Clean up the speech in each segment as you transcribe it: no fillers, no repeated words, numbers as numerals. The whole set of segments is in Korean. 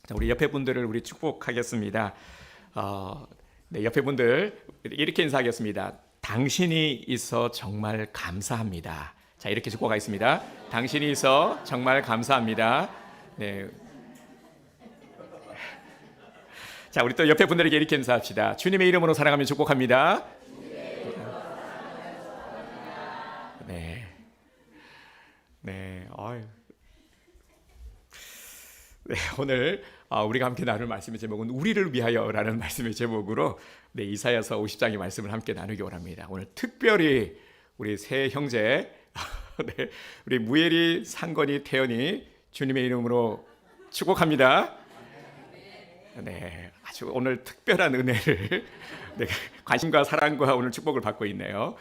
자, 우리 옆에 분들을 우리 축복하겠습니다. 네, 옆에 분들 이렇게 인사하겠습니다. 당신이 있어 정말 감사합니다. 자, 이렇게 축복하겠습니다. 당신이 있어 정말 감사합니다. 네. 자, 우리 또 옆에 분들에게 이렇게 인사합시다. 주님의 이름으로 사랑하며 축복합니다. 네. 네. 네, 오늘 우리가 함께 나눌 말씀의 제목은 우리를 위하여라는 말씀의 제목으로 이사야서 50장의 말씀을 함께 나누기 원합니다. 오늘 특별히 우리 세 형제 네, 우리 무엘이, 상건이, 태연이 주님의 이름으로 축복합니다. 네, 아주 오늘 특별한 은혜를 네, 관심과 사랑과 오늘 축복을 받고 있네요.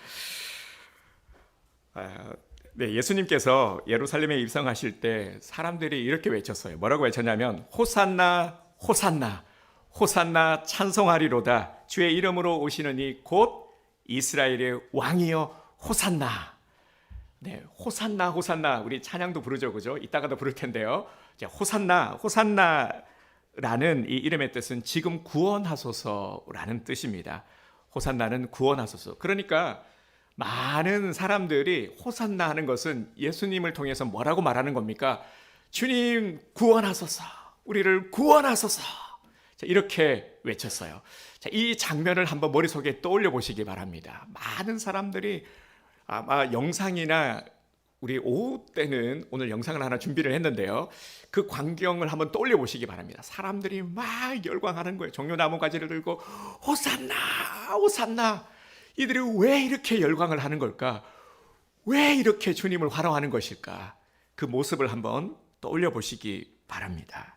네, 예수님께서 예루살렘에 입성하실 때 사람들이 이렇게 외쳤어요. 뭐라고 외쳤냐면 호산나 호산나 호산나 찬송하리로다. 주의 이름으로 오시는 이 곧 이스라엘의 왕이여 호산나. 네, 호산나 호산나 우리 찬양도 부르죠, 그죠? 이따가도 부를 텐데요. 자, 호산나 호산나라는 이 이름의 뜻은 지금 구원하소서라는 뜻입니다. 호산나는 구원하소서. 그러니까 많은 사람들이 호산나 하는 것은 예수님을 통해서 뭐라고 말하는 겁니까? 주님 구원하소서, 우리를 구원하소서. 자, 이렇게 외쳤어요. 자, 이 장면을 한번 머릿속에 떠올려 보시기 바랍니다. 많은 사람들이 아마 영상이나 우리 오후 때는 오늘 영상을 하나 준비를 했는데요. 그 광경을 한번 떠올려 보시기 바랍니다. 사람들이 막 열광하는 거예요. 종려나무 가지를 들고 호산나 호산나. 이들이 왜 이렇게 열광을 하는 걸까? 왜 이렇게 주님을 활용하는 것일까? 그 모습을 한번 떠올려 보시기 바랍니다.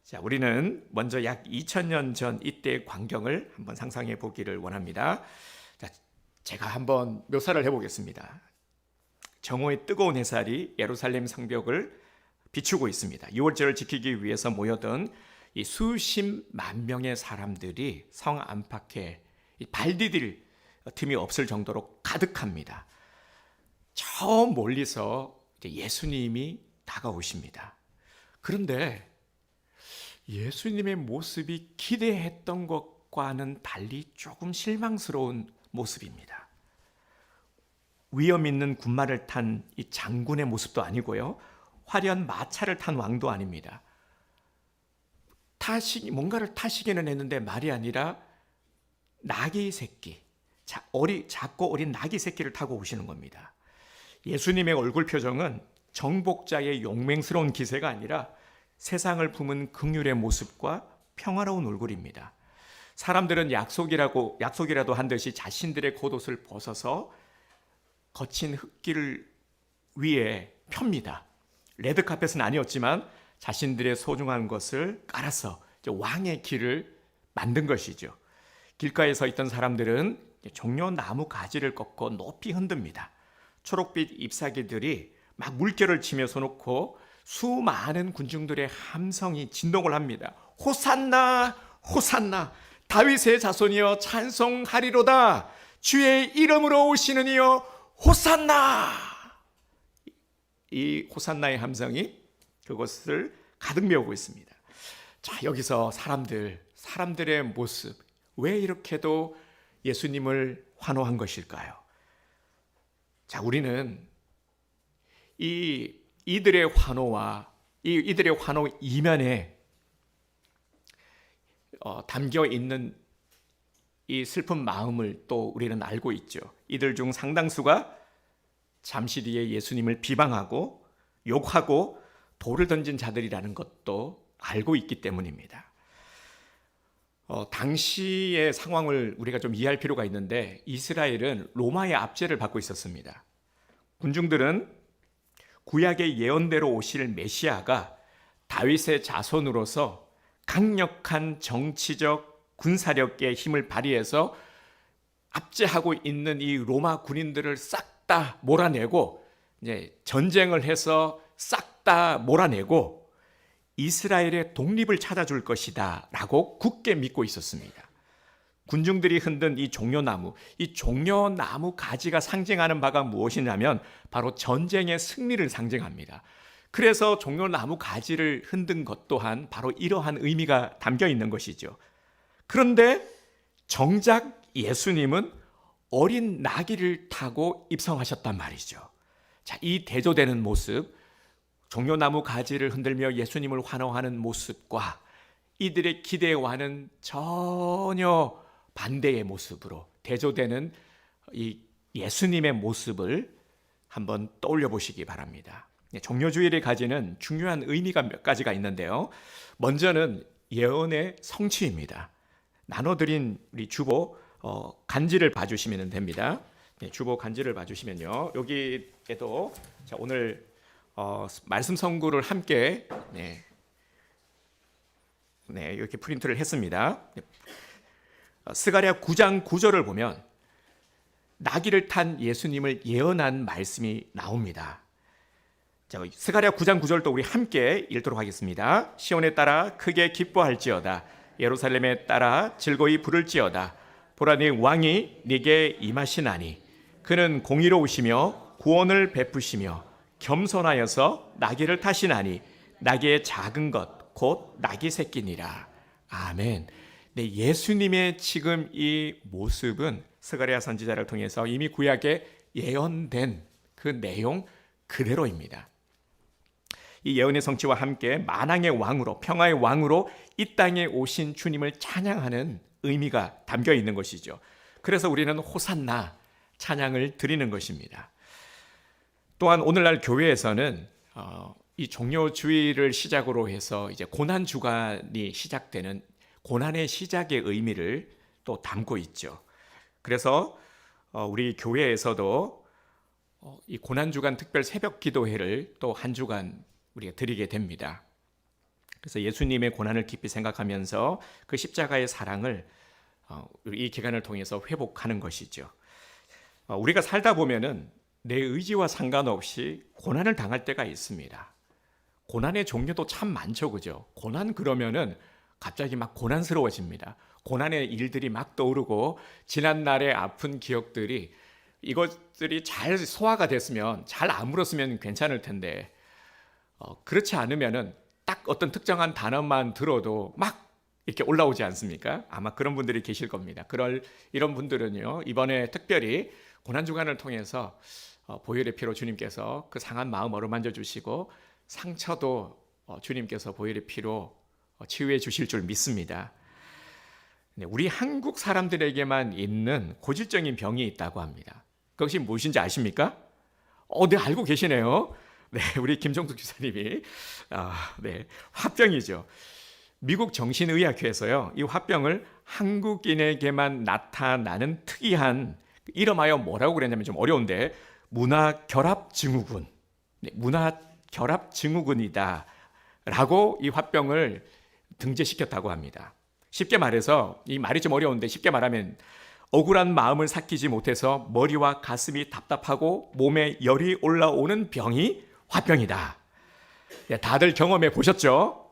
자, 우리는 먼저 약 2000년 전 이때의 광경을 한번 상상해 보기를 원합니다. 자, 제가 한번 묘사를 해보겠습니다. 정오의 뜨거운 햇살이 예루살렘 성벽을 비추고 있습니다. 6월절을 지키기 위해서 모여든 이 수십만 명의 사람들이 성 안팎에 발 디딜 틈이 없을 정도로 가득합니다. 저 멀리서 예수님이 다가오십니다. 그런데 예수님의 모습이 기대했던 것과는 달리 조금 실망스러운 모습입니다. 위엄 있는 군마를 탄 이 장군의 모습도 아니고요. 화려한 마차를 탄 왕도 아닙니다. 뭔가를 타시기는 했는데 말이 아니라 나귀 새끼, 작고 어린 나귀 새끼를 타고 오시는 겁니다. 예수님의 얼굴 표정은 정복자의 용맹스러운 기세가 아니라 세상을 품은 긍휼의 모습과 평화로운 얼굴입니다. 사람들은 약속이라도 한 듯이 자신들의 겉옷을 벗어서 거친 흙길 위에 펴니다. 레드카펫은 아니었지만 자신들의 소중한 것을 깔아서 왕의 길을 만든 것이죠. 길가에 서 있던 사람들은 종려나무 가지를 꺾어 높이 흔듭니다. 초록빛 잎사귀들이 막 물결을 치며 서놓고 수많은 군중들의 함성이 진동을 합니다. 호산나 호산나 다윗의 자손이여 찬송하리로다. 주의 이름으로 오시는 이여 호산나. 이 호산나의 함성이 그것을 가득 메우고 있습니다. 자, 여기서 사람들의 모습, 왜 이렇게도 예수님을 환호한 것일까요? 자, 우리는 이들의 환호와 이들의 환호 이면에 담겨 있는 이 슬픈 마음을 또 우리는 알고 있죠. 이들 중 상당수가 잠시 뒤에 예수님을 비방하고 욕하고 돌을 던진 자들이라는 것도 알고 있기 때문입니다. 당시의 상황을 우리가 좀 이해할 필요가 있는데 이스라엘은 로마의 압제를 받고 있었습니다. 군중들은 구약의 예언대로 오실 메시아가 다윗의 자손으로서 강력한 정치적 군사력의 힘을 발휘해서 압제하고 있는 이 로마 군인들을 싹 다 몰아내고 이제 전쟁을 해서 싹 다 몰아내고 이스라엘의 독립을 찾아줄 것이다 라고 굳게 믿고 있었습니다. 군중들이 흔든 이 종려나무 가지가 상징하는 바가 무엇이냐면 바로 전쟁의 승리를 상징합니다. 그래서 종려나무 가지를 흔든 것 또한 바로 이러한 의미가 담겨 있는 것이죠. 그런데 정작 예수님은 어린 나귀를 타고 입성하셨단 말이죠. 자, 이 대조되는 모습, 종려나무 가지를 흔들며 예수님을 환호하는 모습과 이들의 기대와는 전혀 반대의 모습으로 대조되는 이 예수님의 모습을 한번 떠올려 보시기 바랍니다. 종려주일이 가지는 중요한 의미가 몇 가지가 있는데요. 먼저는 예언의 성취입니다. 나눠드린 우리 주보 간지를 봐주시면 됩니다. 주보 간지를 봐주시면요. 여기에도 오늘 말씀 선구를 함께 이렇게 프린트를 했습니다. 스가랴 9장 9절을 보면 나귀를 탄 예수님을 예언한 말씀이 나옵니다. 자, 스가랴 9장 9절도 우리 함께 읽도록 하겠습니다. 시온에 따라 크게 기뻐할지어다. 예루살렘에 따라 즐거이 부를지어다. 보라, 네 왕이 네게 임하시나니 그는 공의로우시며 구원을 베푸시며 겸손하여서 나귀를 타시나니 나귀의 작은 것 곧 나귀 새끼니라. 아멘. 네, 예수님의 지금 이 모습은 스가랴 선지자를 통해서 이미 구약에 예언된 그 내용 그대로입니다. 이 예언의 성취와 함께 만왕의 왕으로, 평화의 왕으로 이 땅에 오신 주님을 찬양하는 의미가 담겨 있는 것이죠. 그래서 우리는 호산나 찬양을 드리는 것입니다. 또한 오늘날 교회에서는 이 종려주일을 시작으로 해서 이제 고난 주간이 시작되는 고난의 시작의 의미를 또 담고 있죠. 그래서 우리 교회에서도 이 고난 주간 특별 새벽 기도회를 또 한 주간 우리가 드리게 됩니다. 그래서 예수님의 고난을 깊이 생각하면서 그 십자가의 사랑을 이 기간을 통해서 회복하는 것이죠. 우리가 살다 보면은 내 의지와 상관없이 고난을 당할 때가 있습니다. 고난의 종류도 참 많죠, 그죠? 고난 그러면은 갑자기 막 고난스러워집니다. 고난의 일들이 막 떠오르고 지난 날의 아픈 기억들이 이것들이 잘 소화가 됐으면 잘 아물었으면 괜찮을 텐데 그렇지 않으면은 딱 어떤 특정한 단어만 들어도 막 이렇게 올라오지 않습니까? 아마 그런 분들이 계실 겁니다. 이런 분들은요, 이번에 특별히 고난주간을 통해서 보혈의 피로 주님께서 그 상한 마음 어루만져 주시고 상처도 주님께서 보혈의 피로 치유해 주실 줄 믿습니다. 우리 한국 사람들에게만 있는 고질적인 병이 있다고 합니다. 그것이 무엇인지 아십니까? 네, 알고 계시네요. 네, 우리 김종숙 교사님이 화병이죠. 미국 정신의학회에서요, 이 화병을 한국인에게만 나타나는 특이한, 이름하여 뭐라고 그랬냐면 좀 어려운데 문화결합증후군, 문화결합증후군이다 라고 이 화병을 등재시켰다고 합니다. 쉽게 말해서, 이 말이 좀 어려운데 쉽게 말하면 억울한 마음을 삭히지 못해서 머리와 가슴이 답답하고 몸에 열이 올라오는 병이 화병이다. 네, 다들 경험해 보셨죠?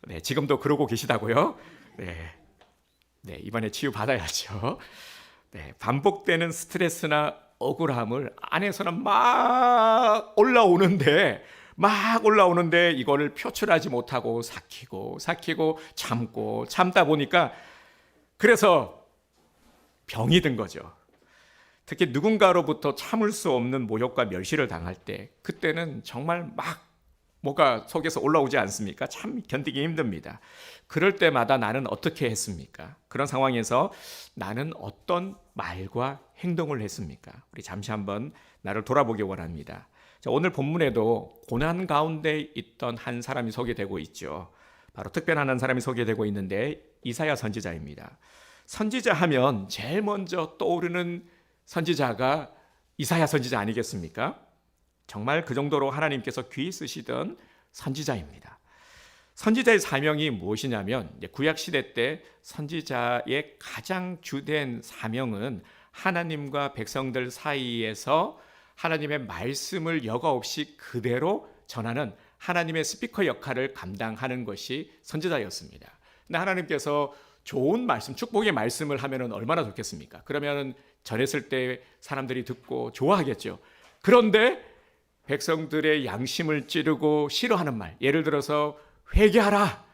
네, 지금도 그러고 계시다고요? 네, 이번에 치유 받아야죠. 네, 반복되는 스트레스나 억울함을 안에서는 막 올라오는데 이거를 표출하지 못하고 삭히고 참다 보니까 그래서 병이 든 거죠. 특히 누군가로부터 참을 수 없는 모욕과 멸시를 당할 때 그때는 정말 막 뭐가 속에서 올라오지 않습니까? 참 견디기 힘듭니다. 그럴 때마다 나는 어떻게 했습니까? 그런 상황에서 나는 어떤 말과 행동을 했습니까? 우리 잠시 한번 나를 돌아보기 원합니다. 자, 오늘 본문에도 고난 가운데 있던 한 사람이 소개되고 있죠. 바로 특별한 한 사람이 소개되고 있는데 이사야 선지자입니다. 선지자 하면 제일 먼저 떠오르는 선지자가 이사야 선지자 아니겠습니까? 정말 그 정도로 하나님께서 귀히 쓰시던 선지자입니다. 선지자의 사명이 무엇이냐면 구약시대 때 선지자의 가장 주된 사명은 하나님과 백성들 사이에서 하나님의 말씀을 여과 없이 그대로 전하는 하나님의 스피커 역할을 감당하는 것이 선지자였습니다. 근데 하나님께서 좋은 말씀, 축복의 말씀을 하면 얼마나 좋겠습니까? 그러면 전했을 때 사람들이 듣고 좋아하겠죠. 그런데 백성들의 양심을 찌르고 싫어하는 말, 예를 들어서 회개하라,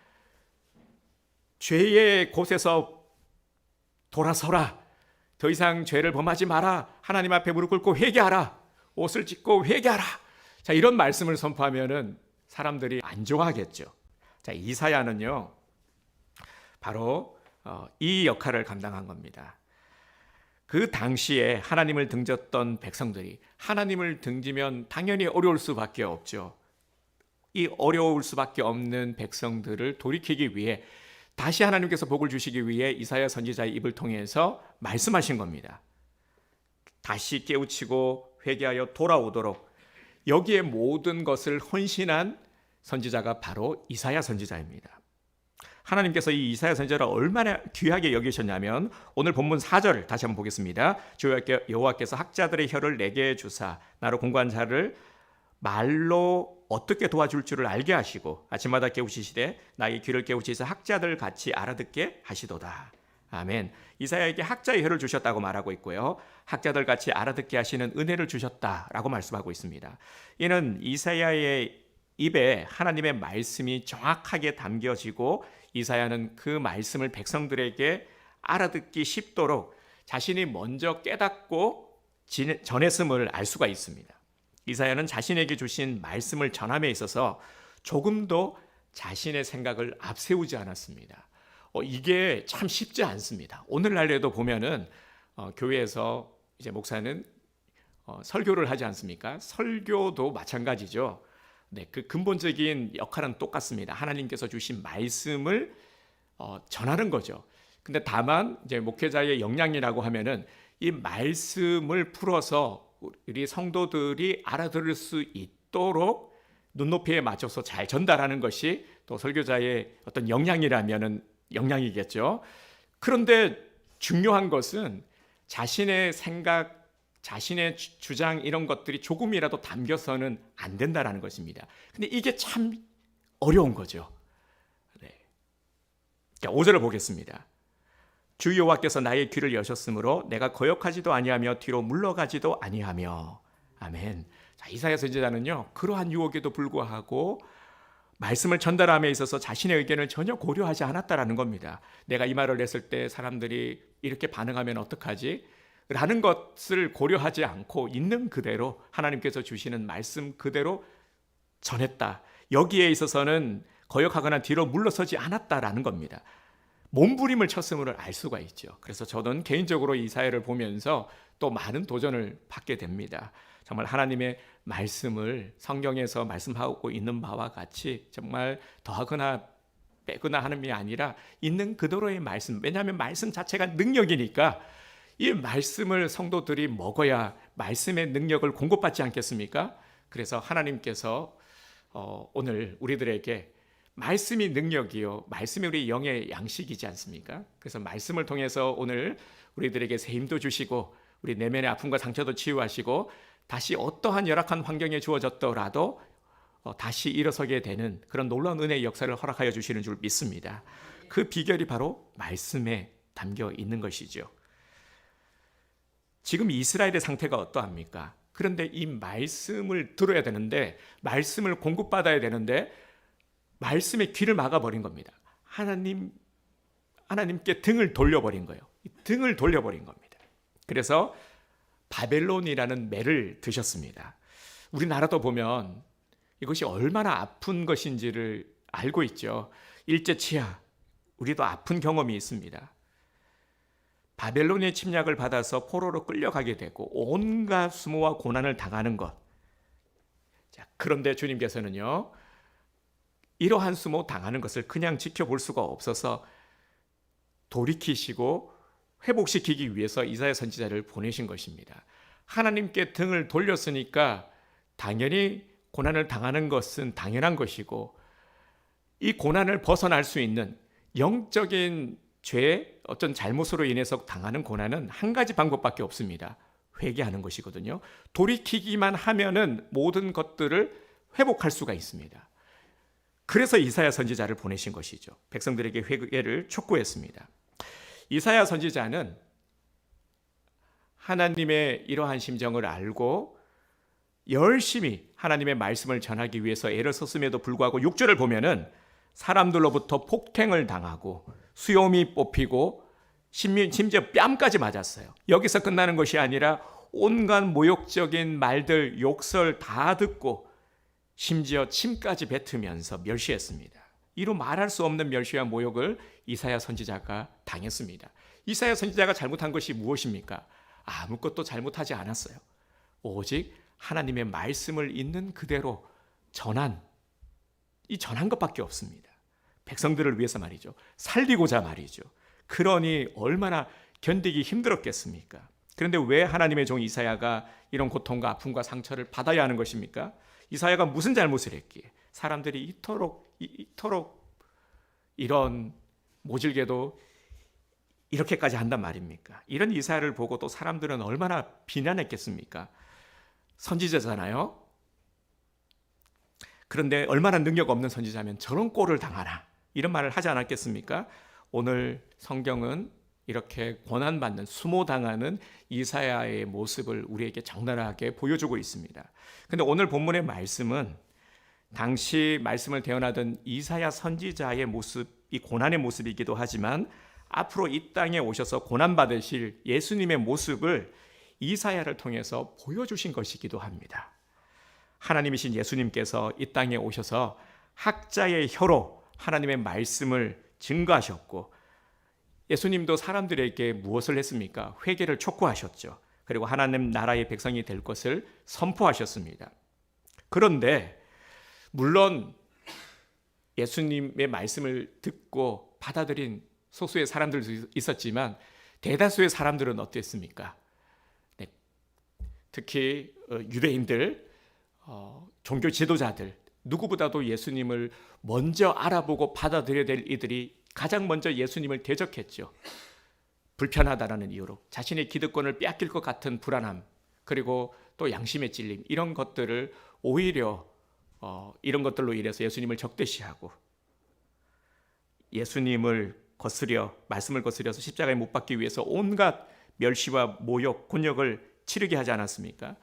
죄의 곳에서 돌아서라, 더 이상 죄를 범하지 마라, 하나님 앞에 무릎 꿇고 회개하라, 옷을 찢고 회개하라. 자, 이런 말씀을 선포하면은 사람들이 안 좋아하겠죠. 자, 이사야는요, 바로 이 역할을 감당한 겁니다. 그 당시에 하나님을 등졌던 백성들이 하나님을 등지면 당연히 어려울 수밖에 없죠. 이 어려울 수밖에 없는 백성들을 돌이키기 위해 다시 하나님께서 복을 주시기 위해 이사야 선지자의 입을 통해서 말씀하신 겁니다. 다시 깨우치고 회개하여 돌아오도록, 여기에 모든 것을 헌신한 선지자가 바로 이사야 선지자입니다. 하나님께서 이 이사야 선지자를 얼마나 귀하게 여기셨냐면, 오늘 본문 4절 다시 한번 보겠습니다. 주 여호와께서 학자들의 혀를 내게 주사 나로 공부한 자를 말로 어떻게 도와줄 줄을 알게 하시고 아침마다 깨우치시되 나의 귀를 깨우치사 학자들 같이 알아듣게 하시도다. 아멘. 이사야에게 학자의 혀를 주셨다고 말하고 있고요, 학자들 같이 알아듣게 하시는 은혜를 주셨다라고 말씀하고 있습니다. 이는 이사야의 입에 하나님의 말씀이 정확하게 담겨지고 이사야는 그 말씀을 백성들에게 알아듣기 쉽도록 자신이 먼저 깨닫고 전했음을 알 수가 있습니다. 이사야는 자신에게 주신 말씀을 전함에 있어서 조금도 자신의 생각을 앞세우지 않았습니다. 이게 참 쉽지 않습니다. 오늘날에도 보면은 교회에서 이제 목사는 설교를 하지 않습니까? 설교도 마찬가지죠. 네, 그 근본적인 역할은 똑같습니다. 하나님께서 주신 말씀을 전하는 거죠. 근데 다만 이제 목회자의 역량이라고 하면은 이 말씀을 풀어서 우리 성도들이 알아들을 수 있도록 눈높이에 맞춰서 잘 전달하는 것이 또 설교자의 어떤 역량이라면은 역량이겠죠. 그런데 중요한 것은 자신의 생각, 자신의 주장, 이런 것들이 조금이라도 담겨서는 안 된다라는 것입니다. 근데 이게 참 어려운 거죠. 네. 5절을 보겠습니다. 주 여호와께서 나의 귀를 여셨으므로 내가 거역하지도 아니하며 뒤로 물러가지도 아니하며. 아멘. 자, 이사야 선지자는요, 그러한 유혹에도 불구하고 말씀을 전달함에 있어서 자신의 의견을 전혀 고려하지 않았다라는 겁니다. 내가 이 말을 했을 때 사람들이 이렇게 반응하면 어떡하지? 라는 것을 고려하지 않고 있는 그대로 하나님께서 주시는 말씀 그대로 전했다. 여기에 있어서는 거역하거나 뒤로 물러서지 않았다라는 겁니다. 몸부림을 쳤음을 알 수가 있죠. 그래서 저는 개인적으로 이사야를 보면서 또 많은 도전을 받게 됩니다. 정말 하나님의 말씀을 성경에서 말씀하고 있는 바와 같이 정말 더하거나 빼거나 하는 게 아니라 있는 그대로의 말씀, 왜냐하면 말씀 자체가 능력이니까 이 말씀을 성도들이 먹어야 말씀의 능력을 공급받지 않겠습니까? 그래서 하나님께서 오늘 우리들에게 말씀이 능력이요, 말씀이 우리 영의 양식이지 않습니까? 그래서 말씀을 통해서 오늘 우리들에게 새 힘도 주시고 우리 내면의 아픔과 상처도 치유하시고 다시 어떠한 열악한 환경에 주어졌더라도 다시 일어서게 되는 그런 놀라운 은혜의 역사를 허락하여 주시는 줄 믿습니다. 그 비결이 바로 말씀에 담겨 있는 것이죠. 지금 이스라엘의 상태가 어떠합니까? 그런데 이 말씀을 들어야 되는데, 말씀을 공급받아야 되는데 말씀의 귀를 막아버린 겁니다. 하나님께 등을 돌려버린 거예요. 등을 돌려버린 겁니다. 그래서 바벨론이라는 매를 드셨습니다. 우리나라도 보면 이것이 얼마나 아픈 것인지를 알고 있죠. 일제치하, 우리도 아픈 경험이 있습니다. 바벨론의 침략을 받아서 포로로 끌려가게 되고 온갖 수모와 고난을 당하는 것. 자, 그런데 주님께서는요, 이러한 수모 당하는 것을 그냥 지켜볼 수가 없어서 돌이키시고 회복시키기 위해서 이사야 선지자를 보내신 것입니다. 하나님께 등을 돌렸으니까 당연히 고난을 당하는 것은 당연한 것이고, 이 고난을 벗어날 수 있는 영적인 죄, 어떤 잘못으로 인해서 당하는 고난은 한 가지 방법밖에 없습니다. 회개하는 것이거든요. 돌이키기만 하면은 모든 것들을 회복할 수가 있습니다. 그래서 이사야 선지자를 보내신 것이죠. 백성들에게 회개를 촉구했습니다. 이사야 선지자는 하나님의 이러한 심정을 알고 열심히 하나님의 말씀을 전하기 위해서 애를 썼음에도 불구하고 6절을 보면은 사람들로부터 폭행을 당하고 수염이 뽑히고 심지어 뺨까지 맞았어요. 여기서 끝나는 것이 아니라 온갖 모욕적인 말들, 욕설 다 듣고 심지어 침까지 뱉으면서 멸시했습니다. 이루 말할 수 없는 멸시와 모욕을 이사야 선지자가 당했습니다. 이사야 선지자가 잘못한 것이 무엇입니까? 아무것도 잘못하지 않았어요. 오직 하나님의 말씀을 있는 그대로 전한 것밖에 없습니다. 백성들을 위해서 말이죠. 살리고자 말이죠. 그러니 얼마나 견디기 힘들었겠습니까? 그런데 왜 하나님의 종 이사야가 이런 고통과 아픔과 상처를 받아야 하는 것입니까? 이사야가 무슨 잘못을 했기에 사람들이 이토록 이런 모질게도 이렇게까지 한단 말입니까? 이런 이사야를 보고 또 사람들은 얼마나 비난했겠습니까? 선지자잖아요. 그런데 얼마나 능력 없는 선지자면 저런 꼴을 당하나, 이런 말을 하지 않았겠습니까? 오늘 성경은 이렇게 고난받는, 수모당하는 이사야의 모습을 우리에게 적나라하게 보여주고 있습니다. 그런데 오늘 본문의 말씀은 당시 말씀을 대언하던 이사야 선지자의 모습이 고난의 모습이기도 하지만 앞으로 이 땅에 오셔서 고난받으실 예수님의 모습을 이사야를 통해서 보여주신 것이기도 합니다. 하나님이신 예수님께서 이 땅에 오셔서 학자의 혀로 하나님의 말씀을 증거하셨고, 예수님도 사람들에게 무엇을 했습니까? 회개를 촉구하셨죠. 그리고 하나님 나라의 백성이 될 것을 선포하셨습니다. 그런데 물론 예수님의 말씀을 듣고 받아들인 소수의 사람들도 있었지만 대다수의 사람들은 어땠습니까? 네, 특히 유대인들, 종교 지도자들, 누구보다도 예수님을 먼저 알아보고 받아들여야 될 이들이 가장 먼저 예수님을 대적했죠. 불편하다라는 이유로 자신의 기득권을 빼앗길 것 같은 불안함, 그리고 또 양심의 찔림, 이런 것들을 오히려 이런 것들로 인해서 예수님을 적대시하고 예수님을 말씀을 거스려서 십자가에 못 박기 위해서 온갖 멸시와 모욕, 곤욕을 치르게 하지 않았습니까?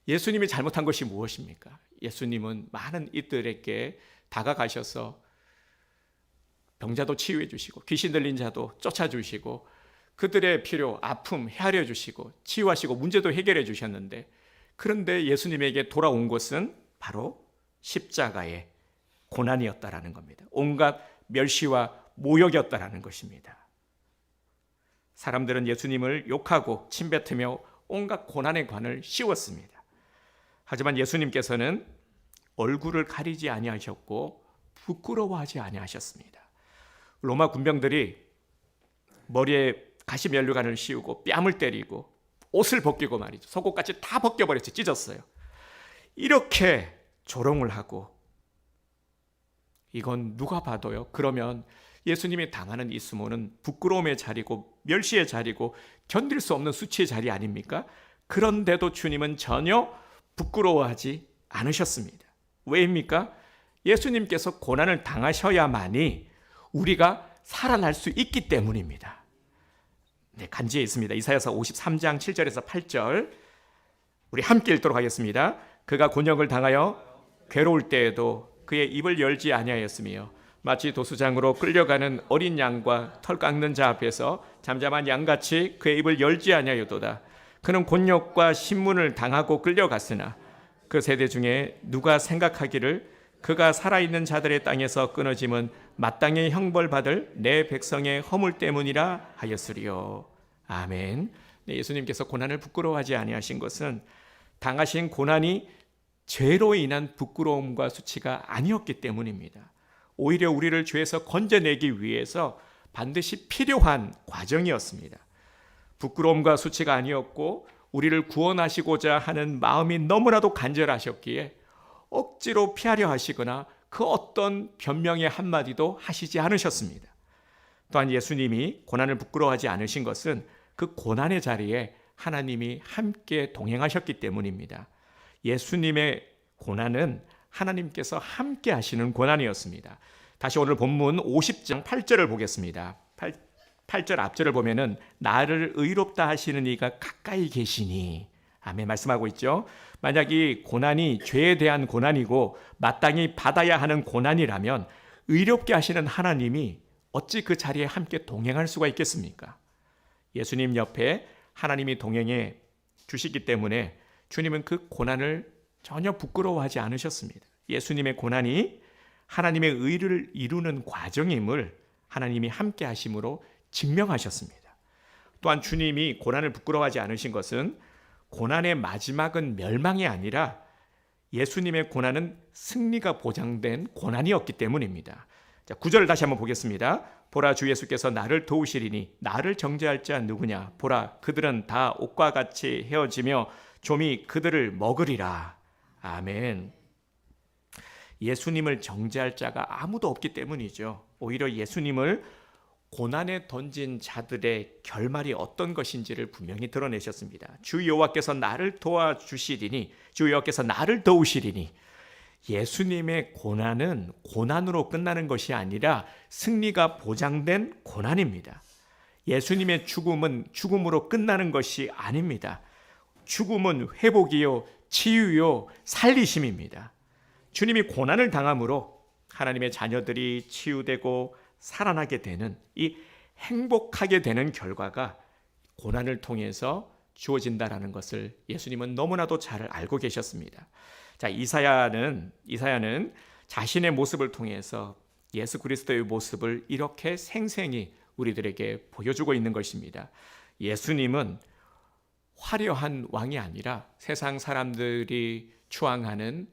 예수님이 잘못한 것이 무엇입니까? 예수님은 많은 이들에게 다가가셔서 병자도 치유해 주시고 귀신 들린 자도 쫓아주시고 그들의 필요, 아픔 헤아려 주시고 치유하시고 문제도 해결해 주셨는데, 그런데 예수님에게 돌아온 것은 바로 십자가의 고난이었다라는 겁니다. 온갖 멸시와 모욕이었다라는 것입니다. 사람들은 예수님을 욕하고 침뱉으며 온갖 고난의 관을 씌웠습니다. 하지만 예수님께서는 얼굴을 가리지 아니하셨고 부끄러워하지 아니하셨습니다. 로마 군병들이 머리에 가시면류관을 씌우고 뺨을 때리고 옷을 벗기고 말이죠. 속옷까지 다 벗겨버렸어요. 찢었어요. 이렇게 조롱을 하고, 이건 누가 봐도요, 그러면 예수님이 당하는 이 수모는 부끄러움의 자리고 멸시의 자리고 견딜 수 없는 수치의 자리 아닙니까? 그런데도 주님은 전혀 부끄러워하지 않으셨습니다. 왜입니까? 예수님께서 고난을 당하셔야만이 우리가 살아날 수 있기 때문입니다. 네, 간지에 있습니다. 이사야서 53장 7절에서 8절 우리 함께 읽도록 하겠습니다. 그가 곤욕을 당하여 괴로울 때에도 그의 입을 열지 아니하였으며 마치 도수장으로 끌려가는 어린 양과 털 깎는 자 앞에서 잠잠한 양같이 그의 입을 열지 아니하였도다. 그는 곤욕과 신문을 당하고 끌려갔으나 그 세대 중에 누가 생각하기를 그가 살아있는 자들의 땅에서 끊어짐은 마땅히 형벌받을 내 백성의 허물 때문이라 하였으리요. 아멘. 네, 예수님께서 고난을 부끄러워하지 아니하신 것은 당하신 고난이 죄로 인한 부끄러움과 수치가 아니었기 때문입니다. 오히려 우리를 죄에서 건져내기 위해서 반드시 필요한 과정이었습니다. 부끄러움과 수치가 아니었고 우리를 구원하시고자 하는 마음이 너무나도 간절하셨기에 억지로 피하려 하시거나 그 어떤 변명의 한마디도 하시지 않으셨습니다. 또한 예수님이 고난을 부끄러워하지 않으신 것은 그 고난의 자리에 하나님이 함께 동행하셨기 때문입니다. 예수님의 고난은 하나님께서 함께 하시는 고난이었습니다. 다시 오늘 본문 50장 8절을 보겠습니다. 8절 앞절을 보면은 나를 의롭다 하시는 이가 가까이 계시니, 아멘 말씀하고 있죠. 만약 이 고난이 죄에 대한 고난이고 마땅히 받아야 하는 고난이라면 의롭게 하시는 하나님이 어찌 그 자리에 함께 동행할 수가 있겠습니까? 예수님 옆에 하나님이 동행해 주시기 때문에 주님은 그 고난을 전혀 부끄러워하지 않으셨습니다. 예수님의 고난이 하나님의 의를 이루는 과정임을 하나님이 함께 하심으로 증명하셨습니다. 또한 주님이 고난을 부끄러워하지 않으신 것은 고난의 마지막은 멸망이 아니라 예수님의 고난은 승리가 보장된 고난이었기 때문입니다. 자, 9절 다시 한번 보겠습니다. 보라, 주 예수께서 나를 도우시리니 나를 정죄할 자 누구냐? 보라, 그들은 다 옷과 같이 헤어지며 좀이 그들을 먹으리라. 아멘. 예수님을 정죄할 자가 아무도 없기 때문이죠. 오히려 예수님을 고난에 던진 자들의 결말이 어떤 것인지를 분명히 드러내셨습니다. 주 여호와께서 나를 도와주시리니, 주 여호와께서 나를 도우시리니, 예수님의 고난은 고난으로 끝나는 것이 아니라 승리가 보장된 고난입니다. 예수님의 죽음은 죽음으로 끝나는 것이 아닙니다. 죽음은 회복이요, 치유요, 살리심입니다. 주님이 고난을 당함으로 하나님의 자녀들이 치유되고 살아나게 되는, 이 행복하게 되는 결과가 고난을 통해서 주어진다라는 것을 예수님은 너무나도 잘 알고 계셨습니다. 자, 이사야는 자신의 모습을 통해서 예수 그리스도의 모습을 이렇게 생생히 우리들에게 보여주고 있는 것입니다. 예수님은 화려한 왕이 아니라 세상 사람들이 추앙하는,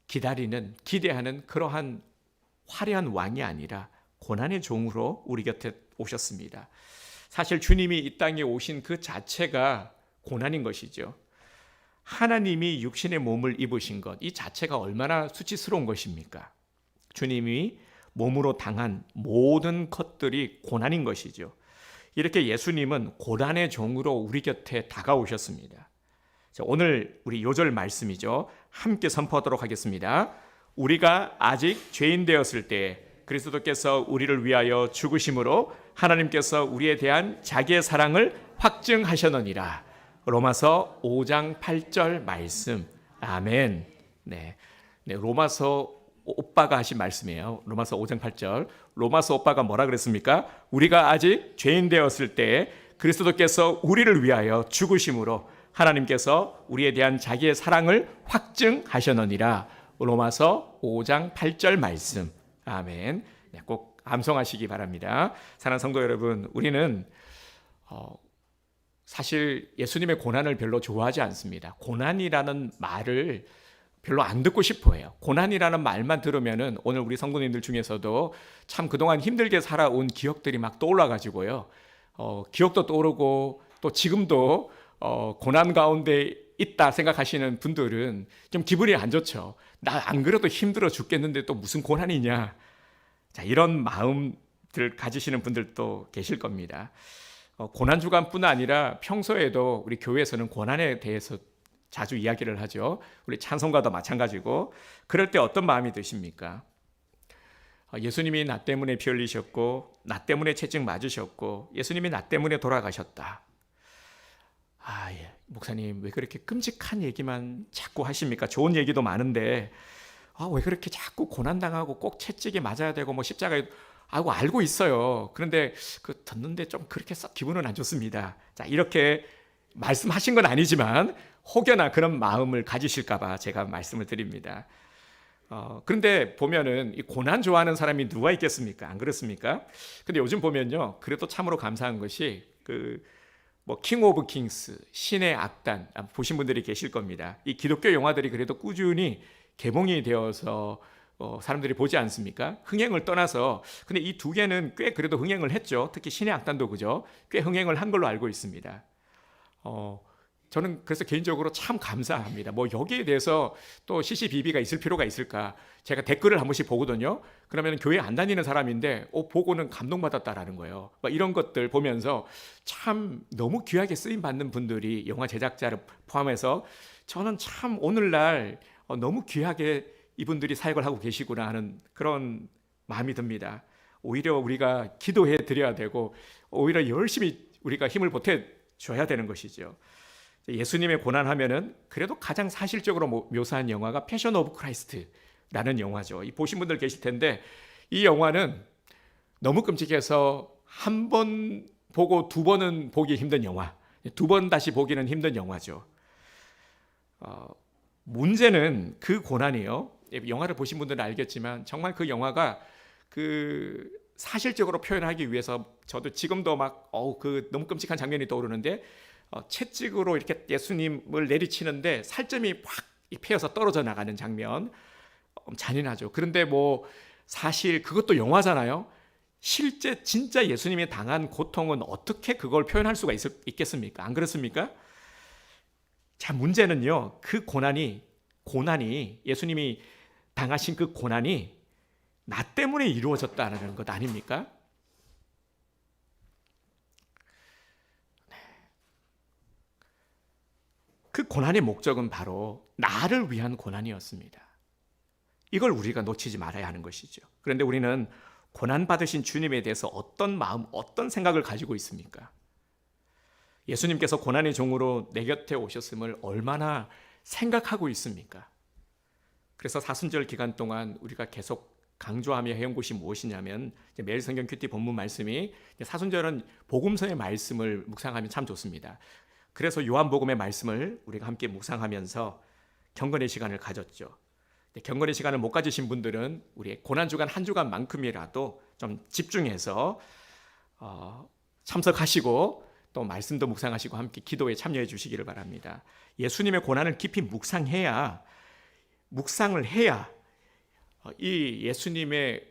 기다리는, 기대하는 그러한 화려한 왕이 아니라 고난의 종으로 우리 곁에 오셨습니다. 사실 주님이 이 땅에 오신 그 자체가 고난인 것이죠. 하나님이 육신의 몸을 입으신 것, 이 자체가 얼마나 수치스러운 것입니까? 주님이 몸으로 당한 모든 것들이 고난인 것이죠. 이렇게 예수님은 고난의 종으로 우리 곁에 다가오셨습니다. 자, 오늘 우리 요절 말씀이죠. 함께 선포하도록 하겠습니다. 우리가 아직 죄인 되었을 때 그리스도께서 우리를 위하여 죽으심으로 하나님께서 우리에 대한 자기의 사랑을 확증하셨느니라. 로마서 5장 8절 말씀. 아멘. 네, 로마서 오빠가 하신 말씀이에요. 로마서 5장 8절. 로마서 오빠가 뭐라 그랬습니까? 우리가 아직 죄인 되었을 때 그리스도께서 우리를 위하여 죽으심으로 하나님께서 우리에 대한 자기의 사랑을 확증하셨느니라. 로마서 5장 8절 말씀. 아멘. 네, 꼭 암송하시기 바랍니다. 사랑하는 성도 여러분, 우리는 사실 예수님의 고난을 별로 좋아하지 않습니다. 고난이라는 말을 별로 안 듣고 싶어 해요. 고난이라는 말만 들으면은 오늘 우리 성도님들 중에서도 참 그동안 힘들게 살아온 기억들이 막 떠올라가지고요. 기억도 떠오르고 또 지금도 고난 가운데 있다 생각하시는 분들은 좀 기분이 안 좋죠. 나 안 그래도 힘들어 죽겠는데 또 무슨 고난이냐. 자, 이런 마음들 가지시는 분들도 계실 겁니다. 고난 주간뿐 아니라 평소에도 우리 교회에서는 고난에 대해서 자주 이야기를 하죠. 우리 찬송가도 마찬가지고. 그럴 때 어떤 마음이 드십니까? 예수님이 나 때문에 피 흘리셨고 나 때문에 채찍 맞으셨고 예수님이 나 때문에 돌아가셨다. 예. 목사님 왜 그렇게 끔찍한 얘기만 자꾸 하십니까? 좋은 얘기도 많은데 왜 그렇게 자꾸 고난당하고 꼭 채찍에 맞아야 되고 뭐 십자가에 알고 있어요. 그런데 듣는데 좀 그렇게 썩 기분은 안 좋습니다. 자, 이렇게 말씀하신 건 아니지만 혹여나 그런 마음을 가지실까 봐 제가 말씀을 드립니다. 그런데 보면은 이 고난 좋아하는 사람이 누가 있겠습니까? 안 그렇습니까? 근데 요즘 보면요. 그래도 참으로 감사한 것이 킹 오브 킹스, 신의 악단 보신 분들이 계실 겁니다. 이 기독교 영화들이 그래도 꾸준히 개봉이 되어서 사람들이 보지 않습니까? 흥행을 떠나서. 근데 이 두 개는 꽤 그래도 흥행을 했죠. 특히 신의 악단도 그죠? 꽤 흥행을 한 걸로 알고 있습니다. 저는 그래서 개인적으로 참 감사합니다. 여기에 대해서 또 시시비비가 있을 필요가 있을까? 제가 댓글을 한 번씩 보거든요. 그러면 교회 안 다니는 사람인데 보고는 감동받았다라는 거예요. 이런 것들 보면서 참 너무 귀하게 쓰임 받는 분들이 영화 제작자를 포함해서 저는 참 오늘날 너무 귀하게 이분들이 사역을 하고 계시구나 하는 그런 마음이 듭니다. 오히려 우리가 기도해 드려야 되고 오히려 열심히 우리가 힘을 보태 줘야 되는 것이죠. 예수님의 고난하면은 그래도 가장 사실적으로 묘사한 영화가 패션 오브 크라이스트라는 영화죠. 이 보신 분들 계실 텐데 이 영화는 너무 끔찍해서 한 번 보고 두 번은 보기 힘든 영화, 두 번 다시 보기는 힘든 영화죠. 문제는 그 고난이요. 영화를 보신 분들은 알겠지만 정말 그 영화가 그 사실적으로 표현하기 위해서 저도 지금도 막 그 너무 끔찍한 장면이 떠오르는데 채찍으로 이렇게 예수님을 내리치는데 살점이 확 패여서 떨어져 나가는 장면 잔인하죠. 그런데 뭐 사실 그것도 영화잖아요. 실제 진짜 예수님이 당한 고통은 어떻게 그걸 표현할 수가 있겠습니까? 안 그렇습니까? 자, 문제는요. 그 고난이 예수님이 당하신 그 고난이 나 때문에 이루어졌다는 것 아닙니까? 그 고난의 목적은 바로 나를 위한 고난이었습니다. 이걸 우리가 놓치지 말아야 하는 것이죠. 그런데 우리는 고난받으신 주님에 대해서 어떤 마음, 어떤 생각을 가지고 있습니까? 예수님께서 고난의 종으로 내 곁에 오셨음을 얼마나 생각하고 있습니까? 그래서 사순절 기간 동안 우리가 계속 강조하며 해온 것이 무엇이냐면 매일 성경 큐티 본문 말씀이 사순절은 복음서의 말씀을 묵상하면 참 좋습니다. 그래서 요한복음의 말씀을 우리가 함께 묵상하면서 경건의 시간을 가졌죠. 경건의 시간을 못 가지신 분들은 우리의 고난주간 한 주간만큼이라도 좀 집중해서 참석하시고 또 말씀도 묵상하시고 함께 기도에 참여해 주시기를 바랍니다. 예수님의 고난을 깊이 묵상을 해야 이 예수님의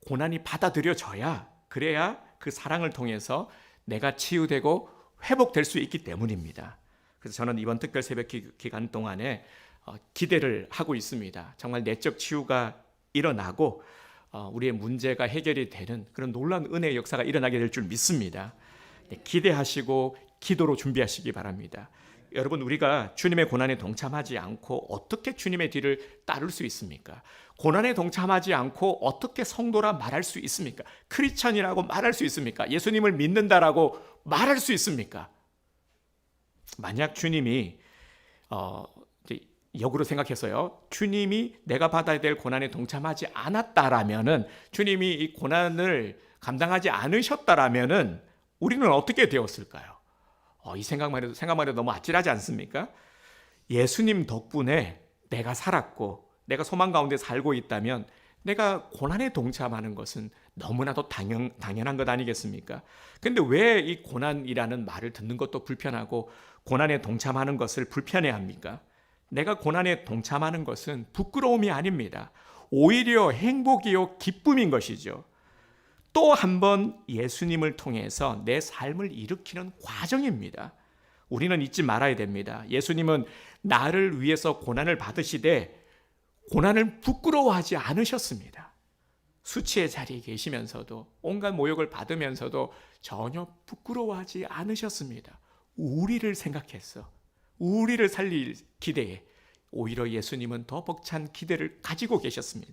고난이 받아들여져야 그래야 그 사랑을 통해서 내가 치유되고 회복될 수 있기 때문입니다. 그래서 저는 이번 특별 새벽 기간 동안에 기대를 하고 있습니다. 정말 내적 치유가 일어나고 우리의 문제가 해결이 되는 그런 놀라운 은혜의 역사가 일어나게 될 줄 믿습니다. 기대하시고 기도로 준비하시기 바랍니다. 여러분, 우리가 주님의 고난에 동참하지 않고 어떻게 주님의 뒤를 따를 수 있습니까? 고난에 동참하지 않고 어떻게 성도라 말할 수 있습니까? 크리스찬이라고 말할 수 있습니까? 예수님을 믿는다라고 말할 수 있습니까? 만약 주님이 역으로 생각해서요, 주님이 내가 받아야 될 고난에 동참하지 않았다라면은, 주님이 이 고난을 감당하지 않으셨다라면은 우리는 어떻게 되었을까요? 이 생각만 해도 너무 아찔하지 않습니까? 예수님 덕분에 내가 살았고 내가 소망 가운데 살고 있다면 내가 고난에 동참하는 것은 너무나도 당연한 것 아니겠습니까? 근데 왜 이 고난이라는 말을 듣는 것도 불편하고 고난에 동참하는 것을 불편해합니까? 내가 고난에 동참하는 것은 부끄러움이 아닙니다. 오히려 행복이요 기쁨인 것이죠. 또 한 번 예수님을 통해서 내 삶을 일으키는 과정입니다. 우리는 잊지 말아야 됩니다. 예수님은 나를 위해서 고난을 받으시되 고난을 부끄러워하지 않으셨습니다. 수치의 자리에 계시면서도 온갖 모욕을 받으면서도 전혀 부끄러워하지 않으셨습니다. 우리를 생각해서 우리를 살릴 기대에 오히려 예수님은 더 벅찬 기대를 가지고 계셨습니다.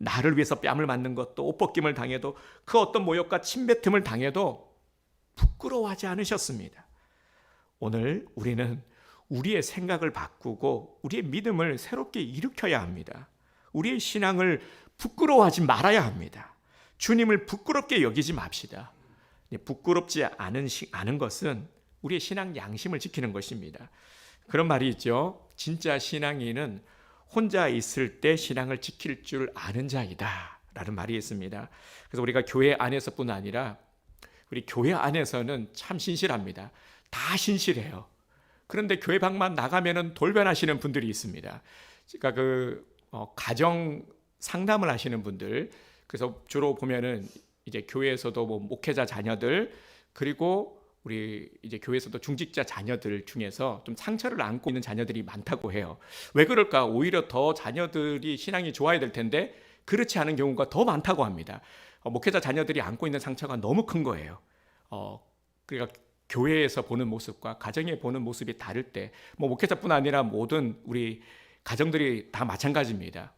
나를 위해서 뺨을 맞는 것도 옷 벗김을 당해도 그 어떤 모욕과 침뱉음을 당해도 부끄러워하지 않으셨습니다. 오늘 우리는 우리의 생각을 바꾸고 우리의 믿음을 새롭게 일으켜야 합니다. 우리의 신앙을 부끄러워하지 말아야 합니다. 주님을 부끄럽게 여기지 맙시다. 부끄럽지 않은 것은 우리의 신앙 양심을 지키는 것입니다. 그런 말이 있죠. 진짜 신앙인은 혼자 있을 때 신앙을 지킬 줄 아는 자이다 라는 말이 있습니다. 그래서 우리가 교회 안에서뿐 아니라 우리 교회 안에서는 참 신실합니다. 다 신실해요. 그런데 교회 밖만 나가면은 돌변하시는 분들이 있습니다. 그러니까 가정 상담을 하시는 분들, 그래서 주로 보면은 이제 교회에서도 뭐 목회자 자녀들, 그리고 우리 이제 교회에서도 중직자 자녀들 중에서 좀 상처를 안고 있는 자녀들이 많다고 해요. 왜 그럴까? 오히려 더 자녀들이 신앙이 좋아야 될 텐데 그렇지 않은 경우가 더 많다고 합니다. 목회자 자녀들이 안고 있는 상처가 너무 큰 거예요. 그러니까 교회에서 보는 모습과 가정에 보는 모습이 다를 때, 뭐 목회자뿐 아니라 모든 우리 가정들이 다 마찬가지입니다.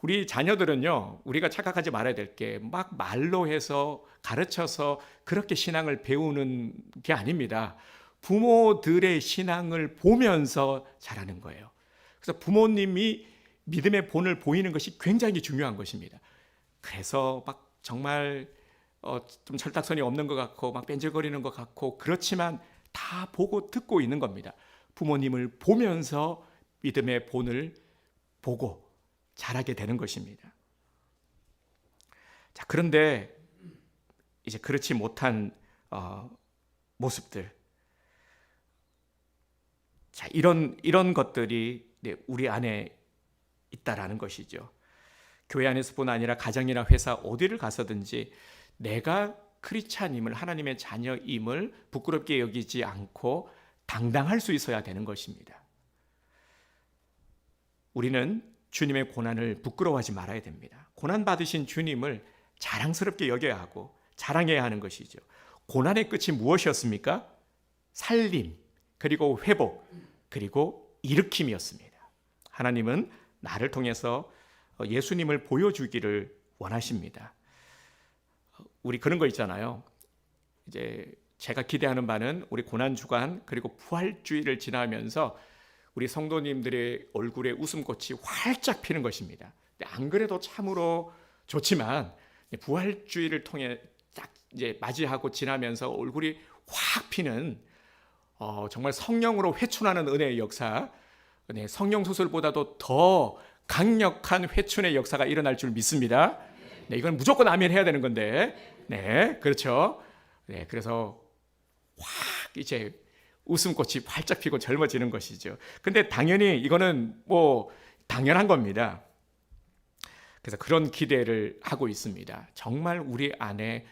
우리 자녀들은요, 우리가 착각하지 말아야 될 게 막 말로 해서 가르쳐서 그렇게 신앙을 배우는 게 아닙니다. 부모들의 신앙을 보면서 자라는 거예요. 그래서 부모님이 믿음의 본을 보이는 것이 굉장히 중요한 것입니다. 그래서 막 정말 좀 철딱선이 없는 것 같고 막 뺀질거리는 것 같고 그렇지만 다 보고 듣고 있는 겁니다. 부모님을 보면서 믿음의 본을 보고 자라게 되는 것입니다. 자, 그런데 이제 그렇지 못한 모습들, 자, 이런 것들이 우리 안에 있다라는 것이죠. 교회 안에서뿐 아니라 가정이나 회사 어디를 가서든지 내가 크리스찬임을, 하나님의 자녀임을 부끄럽게 여기지 않고 당당할 수 있어야 되는 것입니다. 우리는 주님의 고난을 부끄러워하지 말아야 됩니다. 고난 받으신 주님을 자랑스럽게 여겨야 하고 자랑해야 하는 것이죠. 고난의 끝이 무엇이었습니까? 살림, 그리고 회복, 그리고 일으킴이었습니다. 하나님은 나를 통해서 예수님을 보여주기를 원하십니다. 우리 그런 거 있잖아요. 이제 제가 기대하는 바는 우리 고난주간 그리고 부활주의를 지나면서 우리 성도님들의 얼굴에 웃음꽃이 활짝 피는 것입니다. 안 그래도 참으로 좋지만 부활주의를 통해 딱 이제 맞이하고 지나면서 얼굴이 확 피는 정말 성령으로 회춘하는 은혜의 역사, 성령 수술보다도 더 강력한 회춘의 역사가 일어날 줄 믿습니다. 이건 무조건 아멘 해야 되는 건데, 그렇죠. 그래서 확 이제 웃음꽃이 활짝 피고 젊어지는 것이죠. 근데 당연히 이거는 뭐 당연한 겁니다. 그래서 그런 기대를 하고 있습니다. 정말 우리 안에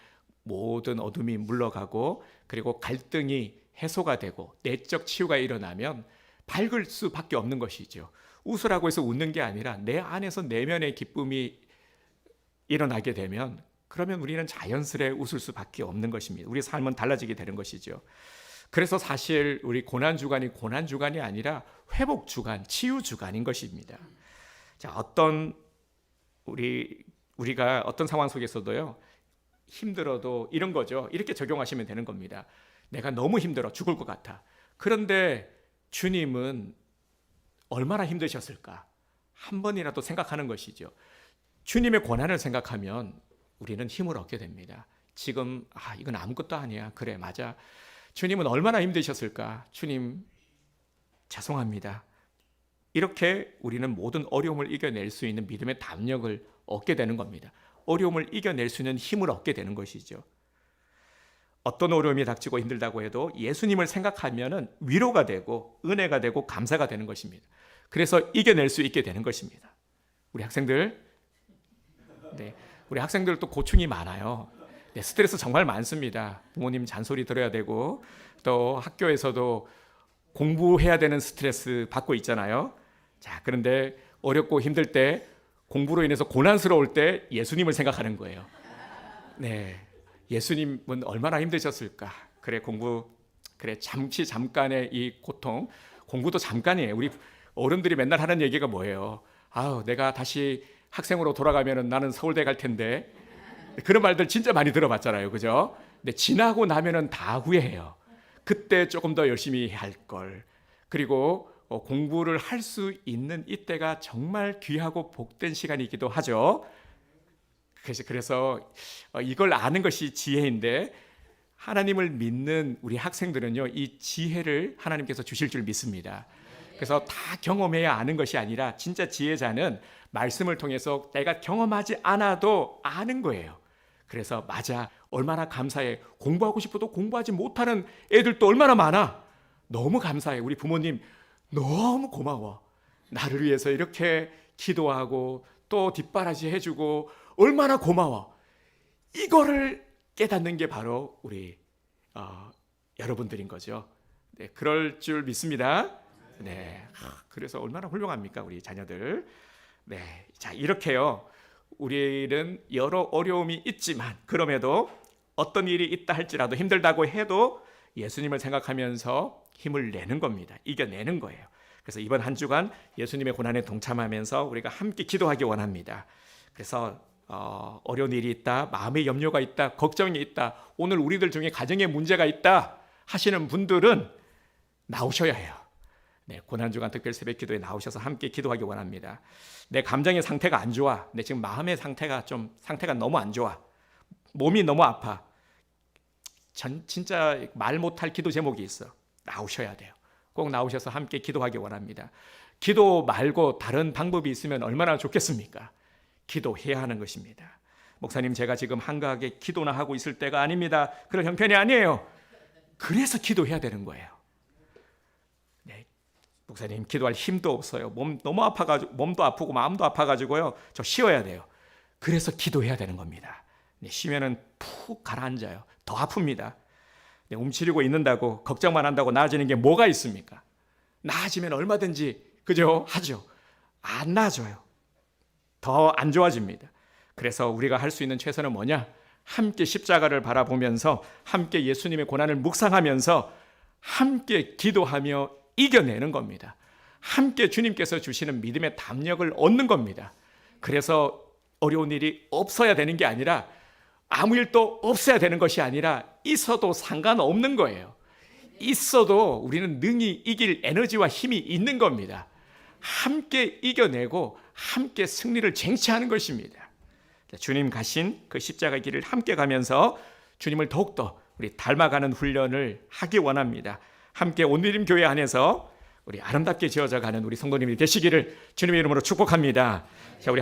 모든 어둠이 물러가고 그리고 갈등이 해소가 되고 내적 치유가 일어나면 밝을 수밖에 없는 것이죠. 웃으라고 해서 웃는 게 아니라 내 안에서 내면의 기쁨이 일어나게 되면 그러면 우리는 자연스레 웃을 수밖에 없는 것입니다. 우리 삶은 달라지게 되는 것이죠. 그래서 사실 우리 고난주간이 아니라 회복주간, 치유주간인 것입니다. 자, 우리가 어떤 상황 속에서도요, 힘들어도 이런 거죠. 이렇게 적용하시면 되는 겁니다. 내가 너무 힘들어 죽을 것 같아. 그런데 주님은 얼마나 힘드셨을까? 한 번이라도 생각하는 것이죠. 주님의 고난을 생각하면 우리는 힘을 얻게 됩니다. 지금 이건 아무것도 아니야. 그래, 맞아. 주님은 얼마나 힘드셨을까? 주님 죄송합니다. 이렇게 우리는 모든 어려움을 이겨낼 수 있는 믿음의 담력을 얻게 되는 겁니다. 어려움을 이겨낼 수 있는 힘을 얻게 되는 것이죠. 어떤 어려움이 닥치고 힘들다고 해도 예수님을 생각하면 위로가 되고 은혜가 되고 감사가 되는 것입니다. 그래서 이겨낼 수 있게 되는 것입니다. 우리 학생들, 우리 학생들도 고충이 많아요. 스트레스 정말 많습니다. 부모님 잔소리 들어야 되고 또 학교에서도 공부해야 되는 스트레스 받고 있잖아요. 자, 그런데 어렵고 힘들 때, 공부로 인해서 고난스러울 때 예수님을 생각하는 거예요. 예수님은 얼마나 힘드셨을까? 그래, 잠깐의 이 고통, 공부도 잠깐이에요. 우리 어른들이 맨날 하는 얘기가 뭐예요? 내가 다시 학생으로 돌아가면 나는 서울대 갈 텐데. 그런 말들 진짜 많이 들어봤잖아요. 그죠? 근데 지나고 나면은 다 후회해요. 그때 조금 더 열심히 할 걸. 그리고 공부를 할 수 있는 이때가 정말 귀하고 복된 시간이기도 하죠. 그래서 이걸 아는 것이 지혜인데, 하나님을 믿는 우리 학생들은요, 이 지혜를 하나님께서 주실 줄 믿습니다. 그래서 다 경험해야 아는 것이 아니라 진짜 지혜자는 말씀을 통해서 내가 경험하지 않아도 아는 거예요. 그래서 맞아, 얼마나 감사해. 공부하고 싶어도 공부하지 못하는 애들도 얼마나 많아. 너무 감사해. 우리 부모님 너무 고마워. 나를 위해서 이렇게 기도하고 또 뒷바라지 해주고 얼마나 고마워. 이거를 깨닫는 게 바로 우리 여러분들인 거죠. 그럴 줄 믿습니다. 그래서 얼마나 훌륭합니까, 우리 자녀들. 자, 이렇게요. 우리는 여러 어려움이 있지만 그럼에도 어떤 일이 있다 할지라도, 힘들다고 해도 예수님을 생각하면서 힘을 내는 겁니다. 이겨내는 거예요. 그래서 이번 한 주간 예수님의 고난에 동참하면서 우리가 함께 기도하기 원합니다. 그래서 어려운 일이 있다, 마음의 염려가 있다, 걱정이 있다, 오늘 우리들 중에 가정에 문제가 있다, 하시는 분들은 나오셔야 해요. 네, 고난주간 특별 새벽 기도에 나오셔서 함께 기도하기 원합니다. 내 감정의 상태가 안 좋아. 내 지금 마음의 상태가 너무 안 좋아. 몸이 너무 아파. 진짜 말 못할 기도 제목이 있어. 나오셔야 돼요. 꼭 나오셔서 함께 기도하기 원합니다. 기도 말고 다른 방법이 있으면 얼마나 좋겠습니까? 기도해야 하는 것입니다. 목사님, 제가 지금 한가하게 기도나 하고 있을 때가 아닙니다. 그럴 형편이 아니에요. 그래서 기도해야 되는 거예요. 네, 목사님, 기도할 힘도 없어요. 너무 아파가지고, 몸도 아프고 마음도 아파가지고요. 저 쉬어야 돼요. 그래서 기도해야 되는 겁니다. 네, 쉬면은 푹 가라앉아요. 더 아픕니다. 네, 움츠리고 있는다고 걱정만 한다고 나아지는 게 뭐가 있습니까? 나아지면 얼마든지 그죠? 하죠. 안 나아져요. 더 안 좋아집니다. 그래서 우리가 할 수 있는 최선은 뭐냐? 함께 십자가를 바라보면서 함께 예수님의 고난을 묵상하면서 함께 기도하며 이겨내는 겁니다. 함께 주님께서 주시는 믿음의 담력을 얻는 겁니다. 그래서 어려운 일이 없어야 되는 게 아니라 아무 일도 없어야 되는 것이 아니라 있어도 상관없는 거예요. 있어도 우리는 능히 이길 에너지와 힘이 있는 겁니다. 함께 이겨내고 함께 승리를 쟁취하는 것입니다. 주님 가신 그 십자가 길을 함께 가면서 주님을 더욱더 우리 닮아가는 훈련을 하기 원합니다. 함께 온누림 교회 안에서 우리 아름답게 지어져 가는 우리 성도님이 되시기를 주님의 이름으로 축복합니다. 자, 우리